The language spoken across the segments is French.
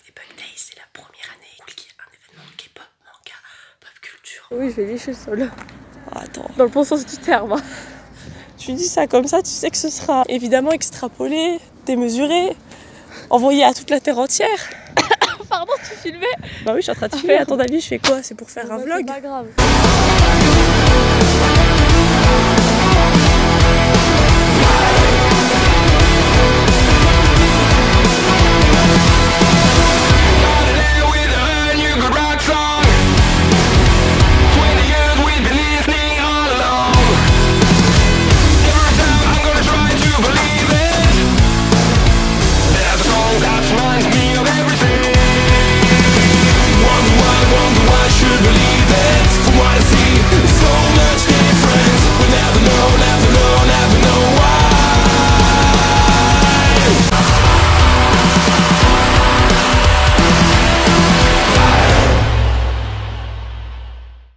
des Bug Days, c'est la première année qui est un événement K-pop, manga, pop culture. Oui, je vais lécher le sol. Oh, attends. Dans le bon sens du terme. Tu dis ça comme ça, tu sais que ce sera évidemment extrapolé, démesuré, envoyé à toute la terre entière. Pardon, tu filmais? Bah oui, je suis en train de filmer. À ton avis, je fais quoi? C'est pour faire un vlog? C'est pas grave.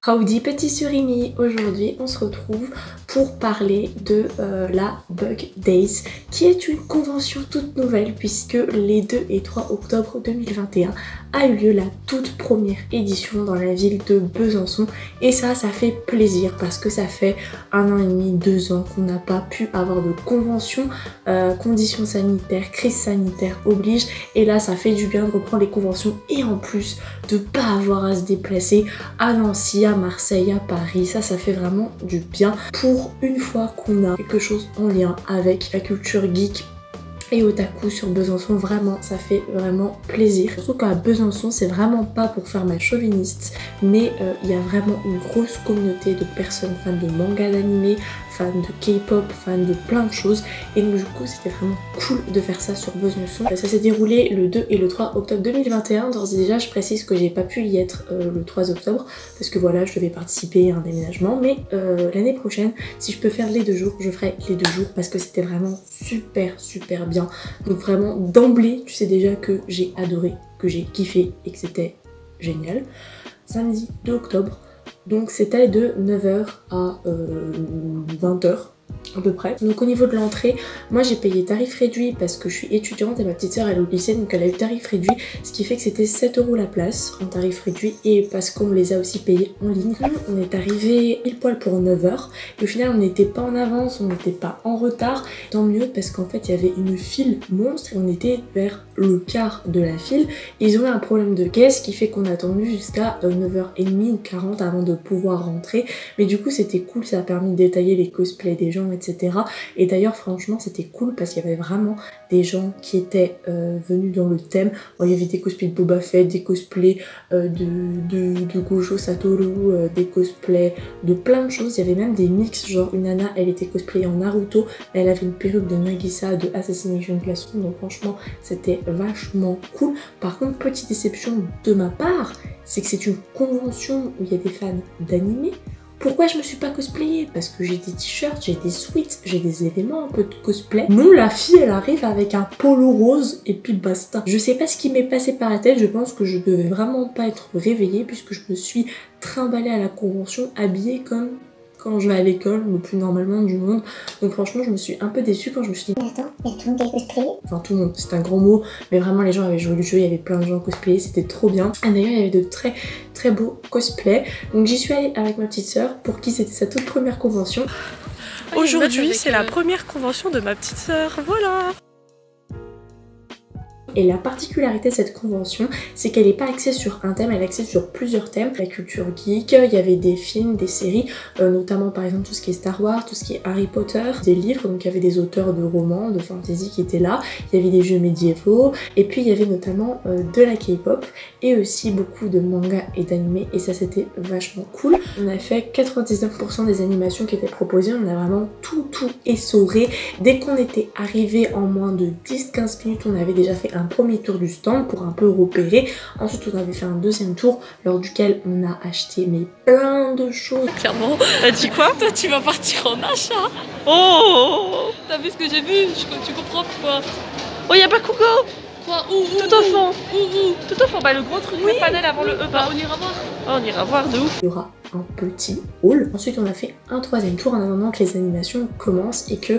Howdy petit surimi, aujourd'hui on se retrouve pour parler de la Bug Days qui est une convention toute nouvelle puisque les 2 et 3 octobre 2021 a eu lieu la toute première édition dans la ville de Besançon et ça fait plaisir parce que ça fait 1 an et demi, 2 ans qu'on n'a pas pu avoir de convention, conditions sanitaires, crise sanitaire oblige et là ça fait du bien de reprendre les conventions et en plus de pas avoir à se déplacer à Nancy, à Marseille, à Paris, ça fait vraiment du bien pour une fois qu'on a quelque chose en lien avec la culture geek et otaku sur Besançon. Vraiment ça fait vraiment plaisir, surtout qu'à Besançon c'est vraiment pas pour faire ma chauviniste mais il y a vraiment une grosse communauté de personnes fans de manga, d'anime, fans de K-pop, fans de plein de choses et donc du coup c'était vraiment cool de faire ça sur Besançon. Ça s'est déroulé le 2 et le 3 octobre 2021, d'ores et déjà je précise que j'ai pas pu y être le 3 octobre parce que voilà je devais participer à un déménagement mais l'année prochaine si je peux faire les 2 jours je ferai les 2 jours parce que c'était vraiment super bien. Donc vraiment d'emblée tu sais déjà que j'ai adoré, que j'ai kiffé et que c'était génial. Samedi 2 octobre, donc c'était de 9h à 20h à peu près. Donc au niveau de l'entrée, moi j'ai payé tarif réduit parce que je suis étudiante et ma petite soeur elle est au lycée donc elle a eu tarif réduit, ce qui fait que c'était 7 € la place en tarif réduit et parce qu'on me les a aussi payés en ligne. On est arrivé pile poil pour 9h et au final on n'était pas en avance, on n'était pas en retard, tant mieux parce qu'en fait il y avait une file monstre et on était vers le quart de la file. Ils ont eu un problème de caisse qui fait qu'on a attendu jusqu'à 9h30 ou 40 avant de pouvoir rentrer mais du coup c'était cool, ça a permis de détailler les cosplays des gens etc. Et d'ailleurs franchement c'était cool parce qu'il y avait vraiment des gens qui étaient venus dans le thème. Bon, il y avait des cosplays de Boba Fett, des cosplays de Gojo Satoru, des cosplays de plein de choses. Il y avait même des mix, genre une nana elle était cosplayée en Naruto, elle avait une perruque de Nagisa de Assassination Classroom, donc franchement c'était vachement cool. Par contre petite déception de ma part, c'est que c'est une convention où il y a des fans d'anime. Pourquoi je me suis pas cosplayée? Parce que j'ai des t-shirts, j'ai des sweats, j'ai des éléments un peu de cosplay. Non, la fille elle arrive avec un polo rose et puis basta. Je sais pas ce qui m'est passé par la tête, je pense que je devais vraiment pas être réveillée puisque je me suis trimballée à la convention habillée comme quand je vais à l'école, le plus normalement du monde. Donc franchement je me suis un peu déçue quand je me suis dit attends, il y a tout le monde qui est cosplayé. Enfin tout le monde, c'est un grand mot, mais vraiment les gens avaient joué du jeu, il y avait plein de gens cosplayés, c'était trop bien. Et d'ailleurs il y avait de très beaux cosplays. Donc j'y suis allée avec ma petite soeur pour qui c'était sa toute première convention. Aujourd'hui c'est la première convention de ma petite soeur, voilà. Et la particularité de cette convention, c'est qu'elle n'est pas axée sur un thème, elle est axée sur plusieurs thèmes. La culture geek, il y avait des films, des séries, notamment par exemple tout ce qui est Star Wars, tout ce qui est Harry Potter, des livres, donc il y avait des auteurs de romans, de fantasy qui étaient là, il y avait des jeux médiévaux, et puis il y avait notamment de la K-pop, et aussi beaucoup de mangas et d'animés, et ça c'était vachement cool. On a fait 99% des animations qui étaient proposées, on a vraiment tout essoré. Dès qu'on était arrivé en moins de 10-15 minutes, on avait déjà fait un premier tour du stand pour un peu repérer. Ensuite on avait fait un deuxième tour lors duquel on a acheté mais plein de choses. Clairement, t'as dit quoi? Toi tu vas partir en achat. Oh, t'as vu ce que j'ai vu? Tu comprends pourquoi? Oh y'a pas Kugo. Quoi? Tout au fond. Tout au fond, bah le gros truc, oui. Le panel avant le E. Bah on ira voir. Oh, on ira voir de ouf. Il y aura un petit haul. Ensuite on a fait un troisième tour en attendant que les animations commencent et que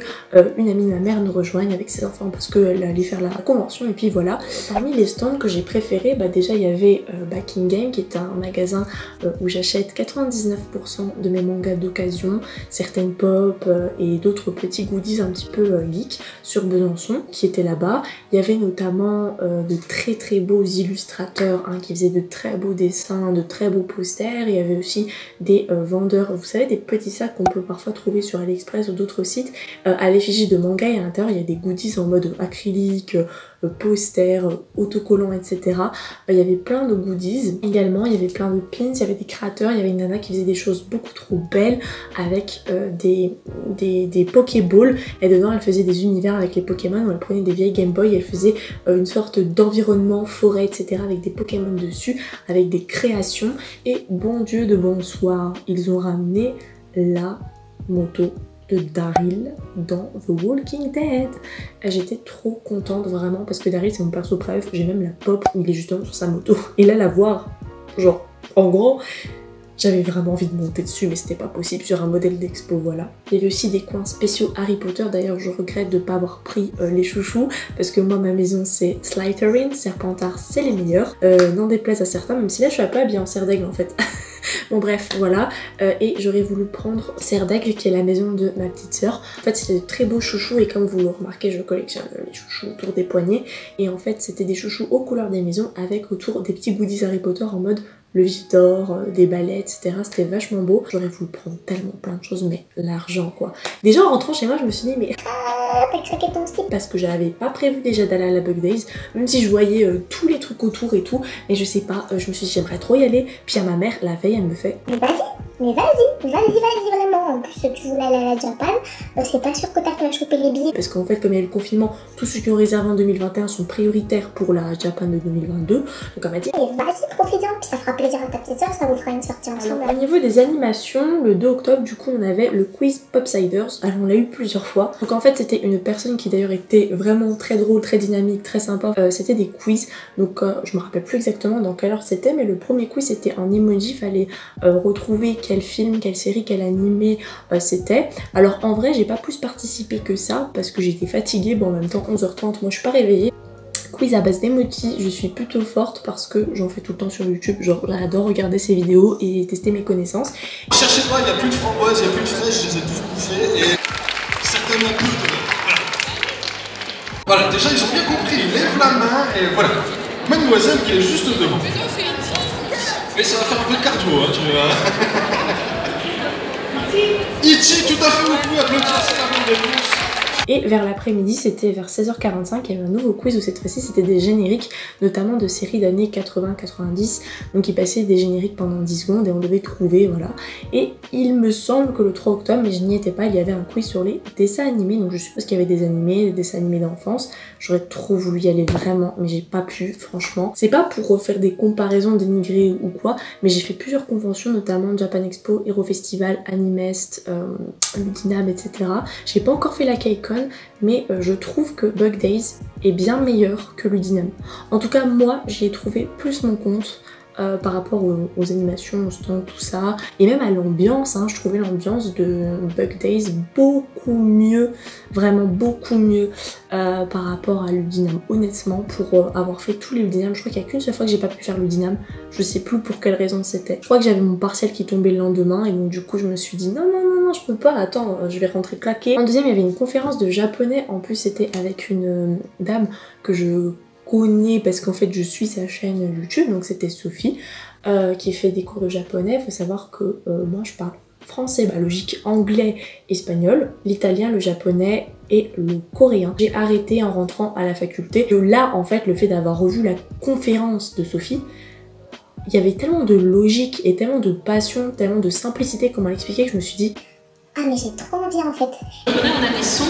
une amie de ma mère nous rejoigne avec ses enfants parce qu'elle allait faire la convention et puis voilà. Parmi les stands que j'ai préférés, déjà il y avait Back in Game qui est un magasin où j'achète 99% de mes mangas d'occasion, certaines pop et d'autres petits goodies un petit peu geek sur Besançon qui étaient là-bas. Il y avait notamment de très beaux illustrateurs qui faisaient de très beaux dessins, de très beaux posters. Il y avait aussi des vendeurs, vous savez, des petits sacs qu'on peut parfois trouver sur AliExpress ou d'autres sites à l'effigie de manga, et à l'intérieur il y a des goodies en mode acrylique, posters, autocollants, etc. Il y avait plein de goodies. Également, il y avait plein de pins, il y avait des créateurs, il y avait une nana qui faisait des choses beaucoup trop belles avec des Pokéballs. Et dedans, elle faisait des univers avec les Pokémon où elle prenait des vieilles Game Boy, elle faisait une sorte d'environnement, forêt, etc. avec des Pokémon dessus, avec des créations. Et bon Dieu de bonsoir, ils ont ramené la moto de Daryl dans The Walking Dead. J'étais trop contente vraiment parce que Daryl c'est mon perso préf, j'ai même la pop où il est justement sur sa moto. Et là la voir, genre en gros, j'avais vraiment envie de monter dessus mais c'était pas possible sur un modèle d'expo, voilà. Il y avait aussi des coins spéciaux Harry Potter, d'ailleurs je regrette de pas avoir pris les chouchous parce que moi ma maison c'est Slytherin, Serpentard c'est les meilleurs, n'en déplaise à certains, même si là je suis un peu habillée en serre d'aigle en fait. Bon bref, voilà, et j'aurais voulu prendre Serre d'Aigle qui est la maison de ma petite sœur. En fait c'était de très beaux chouchous et comme vous le remarquez, je collectionne les chouchous autour des poignets. Et en fait c'était des chouchous aux couleurs des maisons avec autour des petits goodies Harry Potter en mode le vif d'or, des balais, etc. C'était vachement beau. J'aurais voulu prendre tellement plein de choses, mais l'argent quoi. Déjà en rentrant chez moi je me suis dit mais t'as craqué ton slip parce que j'avais pas prévu déjà d'aller à la Bug Days, même si je voyais tous les trucs autour et tout, mais je sais pas, je me suis dit j'aimerais trop y aller. Puis à ma mère la veille elle me fait mais vas-y vraiment, en plus tu voulais aller à la Japan, c'est pas sûr que t'as pu choper les billets. Parce qu'en fait comme il y a eu le confinement, tous ceux qui ont réservé en 2021 sont prioritaires pour la Japan de 2022. Donc elle m'a dit vas-y profite-en, puis ça fera plaisir à ta petite soeur, ça vous fera une sortie ensemble. Au niveau des animations, le 2 octobre du coup on avait le quiz Popsiders, alors on l'a eu plusieurs fois. Donc en fait c'était une personne qui d'ailleurs était vraiment très drôle, très dynamique, très sympa. C'était des quiz, donc je me rappelle plus exactement dans quelle heure c'était, mais le premier quiz c'était en emoji, il fallait retrouver quel film, quelle série, quel animé c'était. Alors en vrai j'ai pas plus participé que ça parce que j'étais fatiguée, bon en même temps 11h30 moi je suis pas réveillée. Quiz à base d'emoji, je suis plutôt forte parce que j'en fais tout le temps sur YouTube, genre j'adore regarder ces vidéos et tester mes connaissances. Cherchez pas, il n'y a plus de framboises, il n'y a plus de fraises, je les ai tous bouffées et certainement plus de... Voilà, déjà ils ont bien compris, ils lèvent la main et voilà. Mademoiselle qui est juste devant. Mais ça va faire un peu de cardio, tu vois. E.T. tout à fait, vous pouvez applaudir, c'est la bonne réponse. Et vers l'après-midi, c'était vers 16h45, il y avait un nouveau quiz où cette fois-ci c'était des génériques, notamment de séries d'années 80-90, donc il passait des génériques pendant 10 secondes et on devait trouver, voilà. Et il me semble que le 3 octobre, mais je n'y étais pas, il y avait un quiz sur les dessins animés, donc je suppose qu'il y avait des animés, des dessins animés d'enfance. J'aurais trop voulu y aller vraiment, mais j'ai pas pu, franchement. C'est pas pour faire des comparaisons dénigrées ou quoi, mais j'ai fait plusieurs conventions, notamment Japan Expo, Hero Festival, Animest, Ludinam, etc. J'ai pas encore fait la KCON, mais je trouve que Bug Days est bien meilleur que Ludinam. En tout cas, moi, j'y ai trouvé plus mon compte par rapport aux animations, au stand, tout ça. Et même à l'ambiance, je trouvais l'ambiance de Bug Days beaucoup mieux, vraiment beaucoup mieux par rapport à Ludinam. Honnêtement, pour avoir fait tous les Ludinam, je crois qu'il n'y a qu'une seule fois que j'ai pas pu faire Ludinam. Je sais plus pour quelle raison c'était. Je crois que j'avais mon partiel qui tombait le lendemain et donc du coup je me suis dit non, je peux pas, attends, je vais rentrer claquer. En deuxième, il y avait une conférence de japonais, en plus c'était avec une dame que je connais parce qu'en fait je suis sa chaîne YouTube, donc c'était Sophie qui fait des cours de japonais. Il faut savoir que moi je parle français, logique, anglais, espagnol, l'italien, le japonais et le coréen. J'ai arrêté en rentrant à la faculté. Et là en fait le fait d'avoir revu la conférence de Sophie, il y avait tellement de logique et tellement de passion, tellement de simplicité comment l'expliquer que je me suis dit ah mais j'ai trop envie en fait. On a des sons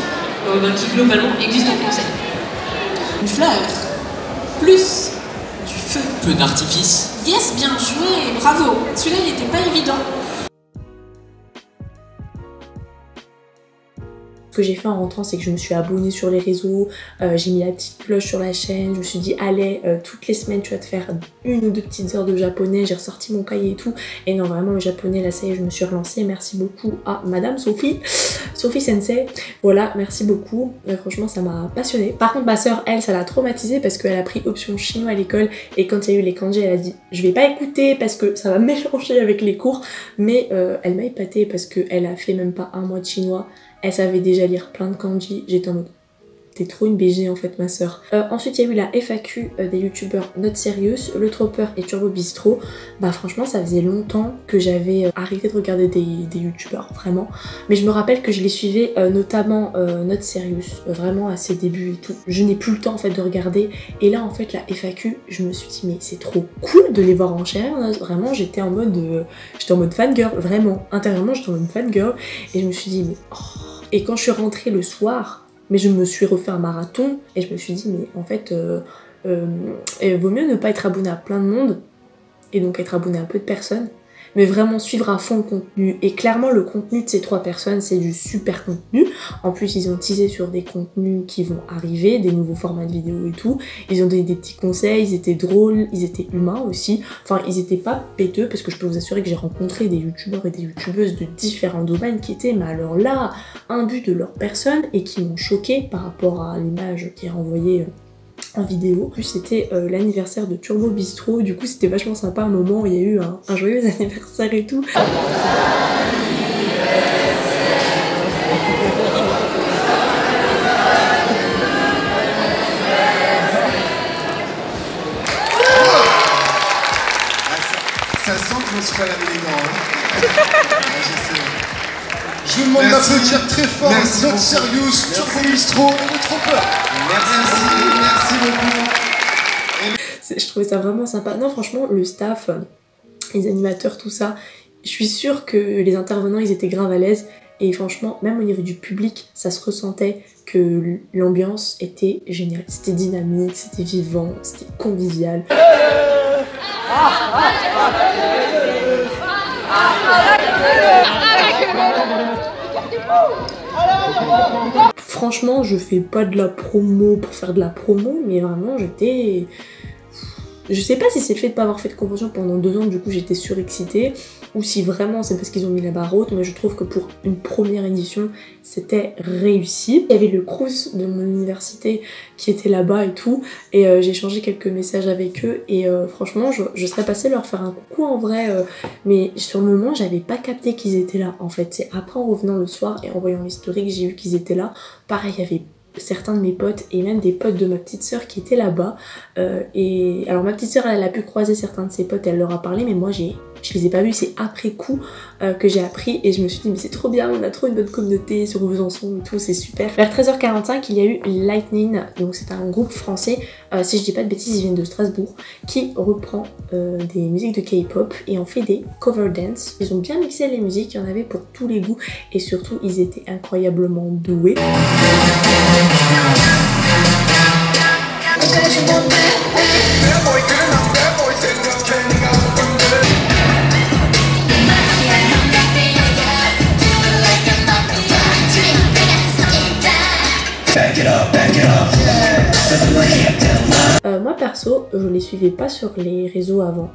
qui globalement existent en français. Une fleur, plus du feu, peu d'artifice. Yes, bien joué, bravo. Celui-là il était pas évident. Ce que j'ai fait en rentrant, c'est que je me suis abonnée sur les réseaux, j'ai mis la petite cloche sur la chaîne, je me suis dit allez, toutes les semaines tu vas te faire 1 ou 2 petites heures de japonais, j'ai ressorti mon cahier et tout. Et non, vraiment le japonais, là ça y est, je me suis relancée. Merci beaucoup à Madame Sophie Sensei. Voilà, merci beaucoup. Franchement, ça m'a passionnée. Par contre, ma soeur, elle, ça l'a traumatisée parce qu'elle a pris option chinois à l'école et quand il y a eu les kanji, elle a dit je vais pas écouter parce que ça va mélanger avec les cours. Mais elle m'a épatée parce qu'elle a fait même pas 1 mois de chinois. Elle savait déjà lire plein de kanji. J'étais en mode t'es trop une BG en fait ma soeur. Ensuite il y a eu la FAQ des youtubeurs Not Serious, Le Tropper et Turbo Bistro. Bah franchement ça faisait longtemps que j'avais arrêté de regarder des youtubeurs, vraiment. Mais je me rappelle que je les suivais notamment Not Serious, vraiment à ses débuts et tout. Je n'ai plus le temps en fait de regarder. Et là en fait la FAQ, je me suis dit mais c'est trop cool de les voir en chair. Vraiment j'étais en mode fangirl, vraiment. Intérieurement j'étais en mode fangirl. Et je me suis dit mais oh. Et quand je suis rentrée le soir, mais je me suis refait un marathon et je me suis dit mais en fait vaut mieux ne pas être abonné à plein de monde et donc être abonné à peu de personnes, mais vraiment suivre à fond le contenu. Et clairement le contenu de ces 3 personnes c'est du super contenu. En plus ils ont teasé sur des contenus qui vont arriver, des nouveaux formats de vidéos et tout. Ils ont donné des petits conseils, ils étaient drôles, ils étaient humains aussi. Enfin ils étaient pas péteux parce que je peux vous assurer que j'ai rencontré des youtubeurs et des youtubeuses de différents domaines qui étaient mais alors là imbus de leur personne et qui m'ont choqué par rapport à l'image qui est renvoyée en vidéo. En plus c'était l'anniversaire de Turbo Bistro, du coup c'était vachement sympa, un moment où il y a eu un joyeux anniversaire et tout. Ça sent que je me suis pas lavé les dents. Hein. Je vous demande d'applaudir très fort Not Serious, Turbo Bistro et Le Tropper. Merci beaucoup. Je trouvais ça vraiment sympa. Non franchement le staff, les animateurs, tout ça, je suis sûre que les intervenants ils étaient grave à l'aise. Et franchement même au niveau du public ça se ressentait que l'ambiance était géniale. C'était dynamique, c'était vivant, c'était convivial. Franchement je fais pas de la promo pour faire de la promo, mais vraiment j'étais... Je sais pas si c'est le fait de pas avoir fait de convention pendant 2 ans, du coup j'étais surexcitée, ou si vraiment c'est parce qu'ils ont mis la barre haute, mais je trouve que pour une première édition c'était réussi. Il y avait le Crous de mon université qui était là-bas et tout, et j'ai échangé quelques messages avec eux, et franchement je serais passée leur faire un coucou en vrai, mais sur le moment j'avais pas capté qu'ils étaient là en fait. C'est après en revenant le soir et en voyant l'historique j'ai vu qu'ils étaient là. Pareil, il y avait certains de mes potes et même des potes de ma petite sœur qui étaient là-bas, et alors ma petite sœur elle a pu croiser certains de ses potes, elle leur a parlé, mais moi je les ai pas vus, c'est après coup que j'ai appris, et je me suis dit mais c'est trop bien, on a trop une bonne communauté sur Besançon et tout, c'est super. Vers 13h45 il y a eu Lightning, donc c'est un groupe français, si je dis pas de bêtises ils viennent de Strasbourg, qui reprend des musiques de K-pop et on fait des cover dance. Ils ont bien mixé les musiques, il y en avait pour tous les goûts et surtout ils étaient incroyablement doués. Moi perso, je les suivais pas sur les réseaux avant,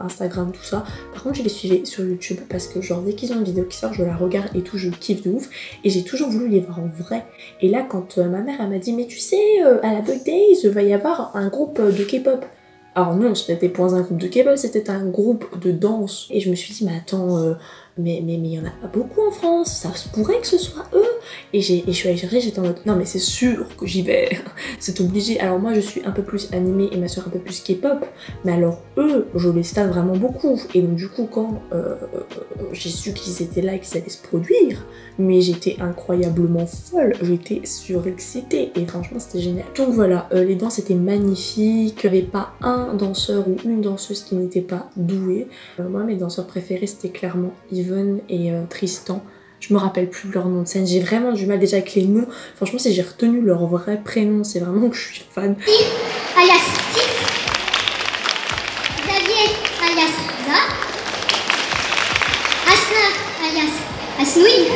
Instagram tout ça. Par contre je les suivais sur YouTube parce que genre dès qu'ils ont une vidéo qui sort je la regarde et tout, je kiffe de ouf. Et j'ai toujours voulu les voir en vrai. Et là quand ma mère elle m'a dit mais tu sais à la Bug Days il va y avoir un groupe de K-pop. Alors non, ce n'était pas un groupe de K-pop, c'était un groupe de danse. Et je me suis dit mais attends, mais il y en a pas beaucoup en France, ça se pourrait que ce soit eux. Et je suis allée chercher, j'étais en mode non mais c'est sûr que j'y vais, c'est obligé. Alors moi je suis un peu plus animée et ma soeur un peu plus K-pop, mais alors eux je les stan vraiment beaucoup. Et donc du coup quand j'ai su qu'ils étaient là et qu'ils allaient se produire, mais j'étais incroyablement folle, j'étais surexcitée et franchement c'était génial. Donc voilà, les danses étaient magnifiques, il n'y avait pas un danseur ou une danseuse qui n'était pas douée. Moi mes danseurs préférés c'était clairement Yvonne et Tristan. Je me rappelle plus leur nom de scène, j'ai vraiment du mal déjà avec les noms. Franchement si j'ai retenu leur vrai prénom, c'est vraiment que je suis fan. Alias Steve, Xavier alias Za, Asna alias Asnouine,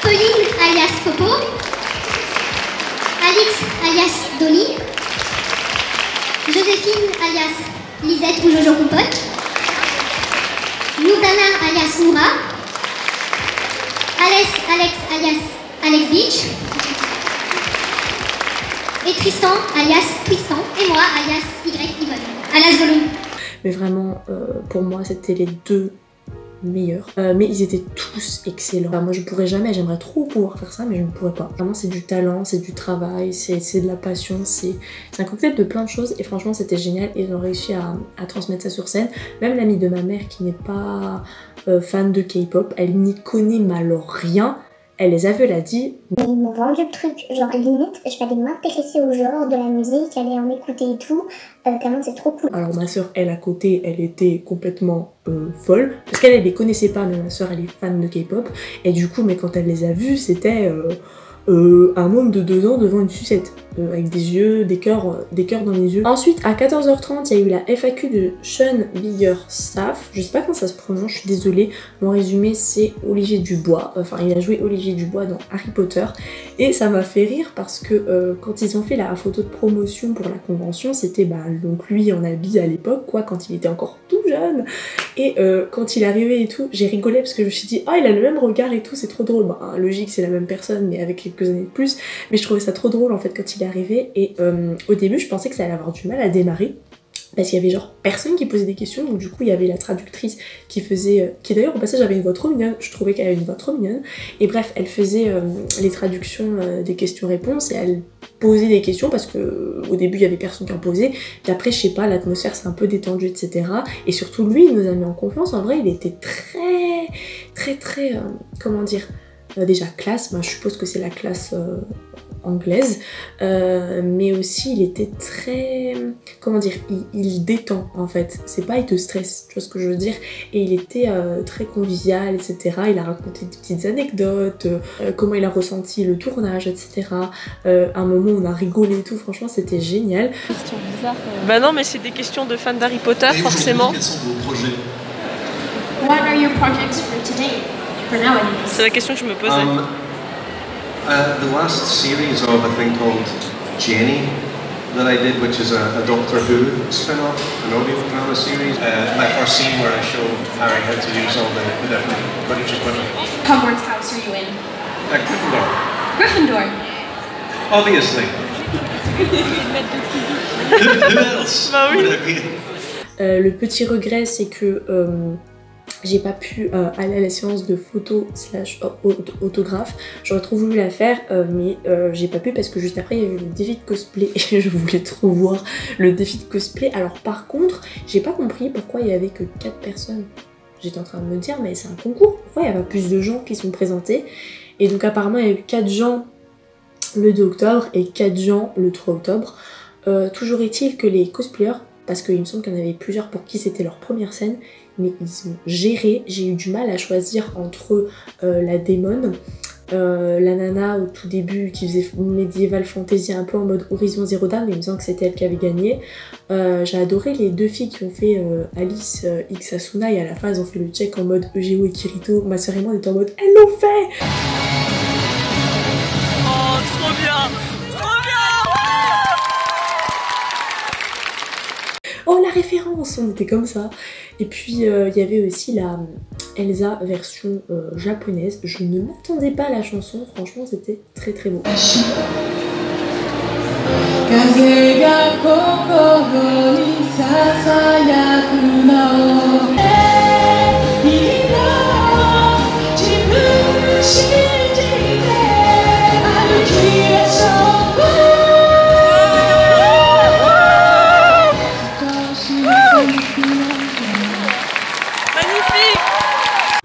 Pauline alias Coco. Alix alias Dolly. Joséphine alias Lisette ou Jojo Compote. Nourdana alias Noura. Alex alias Alex Beach. Et Tristan alias Tristan. Et moi alias Y Yvonne. Alias Volume. Mais vraiment, pour moi, c'était les deux meilleurs. Mais ils étaient tous excellents. Enfin, moi, je pourrais jamais, j'aimerais trop pouvoir faire ça, mais je ne pourrais pas. Vraiment, c'est du talent, c'est du travail, c'est de la passion, c'est un cocktail de plein de choses. Et franchement, c'était génial. Et ils ont réussi à transmettre ça sur scène. Même l'amie de ma mère, qui n'est pas fan de K-pop, elle n'y connaît mais alors rien. Elle les a vus, elle a dit... Ils m'ont vendu le truc, genre limite, je vais m'intéresser au genre de la musique, aller en écouter et tout, tellement c'est trop cool. Alors ma soeur, elle à côté, elle était complètement folle, parce qu'elle les connaissait pas, mais ma soeur, elle est fan de K-pop, et du coup, mais quand elle les a vus, c'était un môme de 2 ans devant une sucette, avec des yeux, des cœurs dans les yeux. Ensuite, à 14h30, il y a eu la FAQ de Sean Biggerstaff. Je sais pas comment ça se prononce, je suis désolée. Mon résumé, c'est Olivier Dubois. Enfin, il a joué Olivier Dubois dans Harry Potter. Et ça m'a fait rire parce que quand ils ont fait la photo de promotion pour la convention, c'était donc lui en habit à l'époque, quoi, quand il était encore tout jeune. Et quand il arrivait et tout, j'ai rigolé parce que je me suis dit, ah, il a le même regard et tout, c'est trop drôle. Logique, c'est la même personne, mais avec quelques années de plus. Mais je trouvais ça trop drôle en fait quand il est arrivé. Et au début, je pensais que ça allait avoir du mal à démarrer. Parce qu'il y avait genre personne qui posait des questions, donc du coup il y avait la traductrice qui faisait, qui d'ailleurs au passage avait une voix trop mignonne, je trouvais qu'elle avait une voix trop mignonne, et bref elle faisait les traductions des questions-réponses et elle posait des questions parce que au début il y avait personne qui en posait, puis après je sais pas, l'atmosphère s'est un peu détendue etc, et surtout lui il nous a mis en confiance, en vrai il était très comment dire, déjà classe, je suppose que c'est la classe anglaise, mais aussi il était très, comment dire, il détend en fait, c'est pas il te stresse, tu vois ce que je veux dire, et il était très convivial etc, il a raconté des petites anecdotes, comment il a ressenti le tournage etc, un moment où on a rigolé et tout, franchement c'était génial. Question bizarre. Bah non mais c'est des questions de fans d'Harry Potter forcément. Quels sont vos projets? What are your projects for today? For now, anyways. C'est la question que je me posais. The last series of a thing called Jenny that I did, which is a Doctor Who spin-off, an audio drama series. My first scene where I showed Harry how to use all the different British equipment. Hogwarts house are you in? Gryffindor. Gryffindor. Obviously. Who else Bah oui. would it be? Le petit regret c'est que j'ai pas pu aller à la séance de photo / autographe. J'aurais trop voulu la faire, mais j'ai pas pu parce que juste après il y a eu le défi de cosplay et je voulais trop voir le défi de cosplay. Alors par contre, j'ai pas compris pourquoi il y avait que 4 personnes. J'étais en train de me dire, mais c'est un concours, pourquoi il y a pas plus de gens qui sont présentés? Et donc apparemment il y a eu 4 gens le 2 octobre et 4 gens le 3 octobre. Toujours est-il que les cosplayers, parce qu'il me semble qu'il y en avait plusieurs pour qui c'était leur première scène, mais ils ont géré, j'ai eu du mal à choisir entre la démon, la nana au tout début qui faisait médiéval fantasy un peu en mode Horizon Zero Dawn, mais il me semble que c'était elle qui avait gagné. J'ai adoré les 2 filles qui ont fait Alice X Asuna, et à la fin elles ont fait le check en mode Eugeo et Kirito. Ma sœur et moi on était en mode elles l'ont fait. Oh trop bien. Oh la référence, on était comme ça. Et puis il y avait aussi la Elsa version japonaise. Je ne m'attendais pas à la chanson, franchement c'était très beau.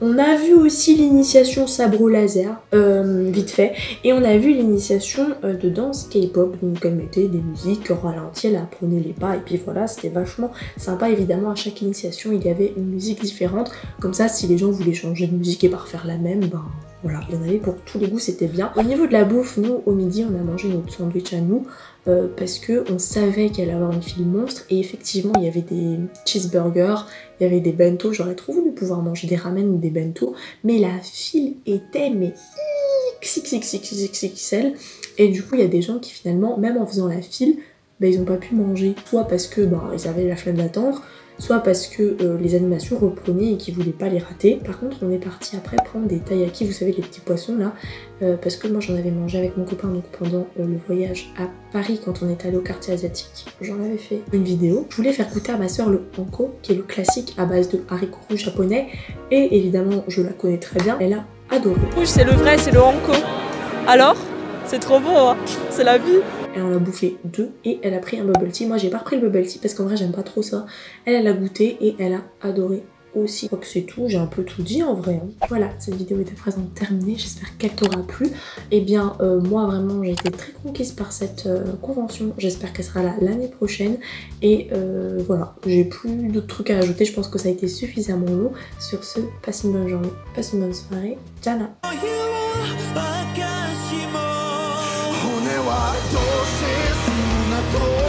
On a vu aussi l'initiation sabre laser, vite fait, et on a vu l'initiation de danse K-pop, donc elle mettait des musiques au ralenti, elle apprenait les pas, et puis voilà, c'était vachement sympa. Évidemment, à chaque initiation, il y avait une musique différente, comme ça, si les gens voulaient changer de musique et pas refaire la même, ben Voilà, il y en avait pour tous les goûts, c'était bien. Au niveau de la bouffe, nous au midi on a mangé notre sandwich à nous parce que on savait qu'il allait avoir une file monstre et effectivement il y avait des cheeseburgers, il y avait des bento, j'aurais trop voulu pouvoir manger des ramen ou des bento, mais la file était mais XXL et du coup il y a des gens qui finalement, même en faisant la file, bah, ils ont pas pu manger, soit parce que bah, ils avaient la flemme d'attendre, soit parce que les animations reprenaient et qu'ils voulaient pas les rater. Par contre on est parti après prendre des taiyaki, vous savez les petits poissons là, parce que moi j'en avais mangé avec mon copain donc pendant le voyage à Paris quand on est allé au quartier asiatique. J'en avais fait une vidéo. Je voulais faire goûter à ma soeur le hanko qui est le classique à base de haricots rouges japonais et évidemment je la connais très bien, elle a adoré. Rouge c'est le vrai, c'est le hanko. Alors c'est trop bon hein, c'est la vie. Elle en a bouffé 2 et elle a pris un bubble tea. Moi j'ai pas pris le bubble tea parce qu'en vrai j'aime pas trop ça. Elle a goûté et elle a adoré aussi. Je crois que c'est tout, j'ai un peu tout dit en vrai. Voilà, cette vidéo est à présent terminée, j'espère qu'elle t'aura plu. Et bien moi vraiment j'ai été très conquise par cette convention, j'espère qu'elle sera là l'année prochaine. Et voilà, j'ai plus d'autres trucs à ajouter, je pense que ça a été suffisamment long. Sur ce, passe une bonne journée, passe une bonne soirée, ciao. どうせそんなと